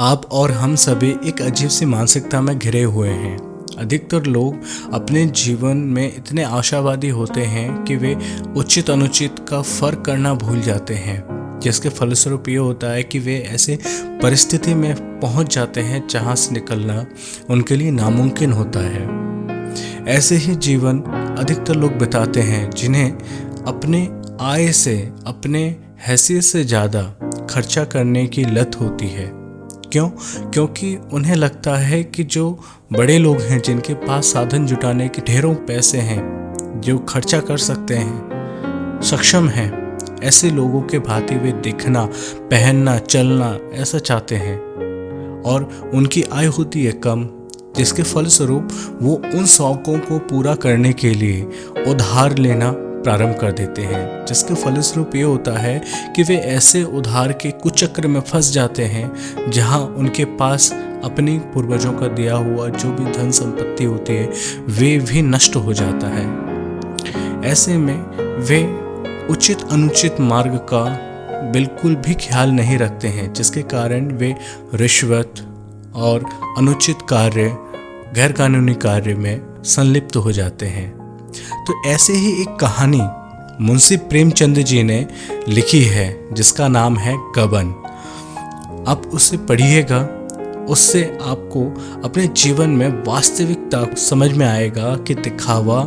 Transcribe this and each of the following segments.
आप और हम सभी एक अजीब सी मानसिकता में घिरे हुए हैं। अधिकतर लोग अपने जीवन में इतने आशावादी होते हैं कि वे उचित अनुचित का फर्क करना भूल जाते हैं, जिसके फलस्वरूप ये होता है कि वे ऐसे परिस्थिति में पहुंच जाते हैं जहां से निकलना उनके लिए नामुमकिन होता है। ऐसे ही जीवन अधिकतर लोग बिताते हैं जिन्हें अपने आय से, अपने हैसियत से ज़्यादा खर्चा करने की लत होती है। क्यों? क्योंकि उन्हें लगता है कि जो बड़े लोग हैं, जिनके पास साधन जुटाने के ढेरों पैसे हैं, जो खर्चा कर सकते हैं, सक्षम हैं, ऐसे लोगों के भांति वे दिखना, पहनना, चलना ऐसा चाहते हैं और उनकी आय होती है कम, जिसके फलस्वरूप वो उन शौकों को पूरा करने के लिए उधार लेना प्रारंभ कर देते हैं, जिसके फलस्वरूप ये होता है कि वे ऐसे उधार के कुचक्र में फंस जाते हैं जहां उनके पास अपनी पूर्वजों का दिया हुआ जो भी धन संपत्ति होती है वे भी नष्ट हो जाता है। ऐसे में वे उचित अनुचित मार्ग का बिल्कुल भी ख्याल नहीं रखते हैं, जिसके कारण वे रिश्वत और अनुचित कार्य, गैर कानूनी कार्य में संलिप्त हो जाते हैं। तो ऐसे ही एक कहानी मुंशी प्रेमचंद जी ने लिखी है जिसका नाम है गबन। आप उसे पढ़िएगा, उससे आपको अपने जीवन में वास्तविकता समझ में आएगा कि दिखावा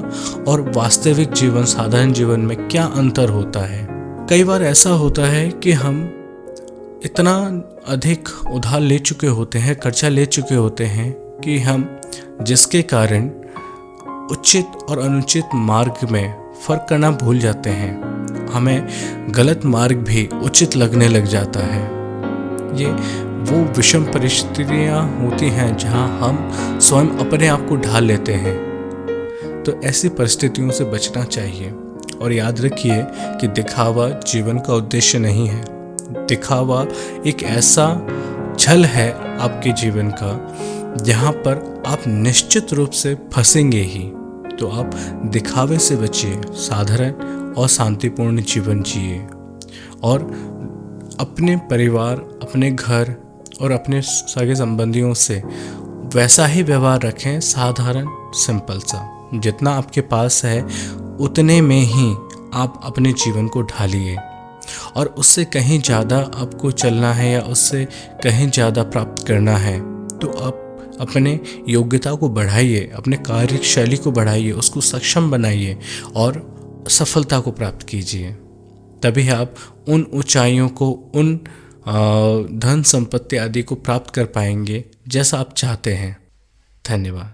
और वास्तविक जीवन, साधारण जीवन में क्या अंतर होता है। कई बार ऐसा होता है कि हम इतना अधिक उधार ले चुके होते हैं, कर्जा ले चुके होते हैं कि हम जिसके कारण उचित और अनुचित मार्ग में फर्क करना भूल जाते हैं। हमें गलत मार्ग भी उचित लगने लग जाता है। ये वो विषम परिस्थितियाँ होती हैं जहां हम स्वयं अपने आप को ढाल लेते हैं। तो ऐसी परिस्थितियों से बचना चाहिए और याद रखिए कि दिखावा जीवन का उद्देश्य नहीं है। दिखावा एक ऐसा छल है आपके जीवन का जहाँ पर आप निश्चित रूप से फंसेंगे ही। तो आप दिखावे से बचिए, साधारण और शांतिपूर्ण जीवन जिए और अपने परिवार, अपने घर और अपने सगे संबंधियों से वैसा ही व्यवहार रखें, साधारण, सिंपल सा। जितना आपके पास है उतने में ही आप अपने जीवन को ढालिए और उससे कहीं ज़्यादा आपको चलना है या उससे कहीं ज़्यादा प्राप्त करना है तो आप अपने योग्यता को बढ़ाइए, अपने कार्यशैली को बढ़ाइए, उसको सक्षम बनाइए और सफलता को प्राप्त कीजिए। तभी आप उन ऊंचाइयों को, उन धन संपत्ति आदि को प्राप्त कर पाएंगे जैसा आप चाहते हैं। धन्यवाद।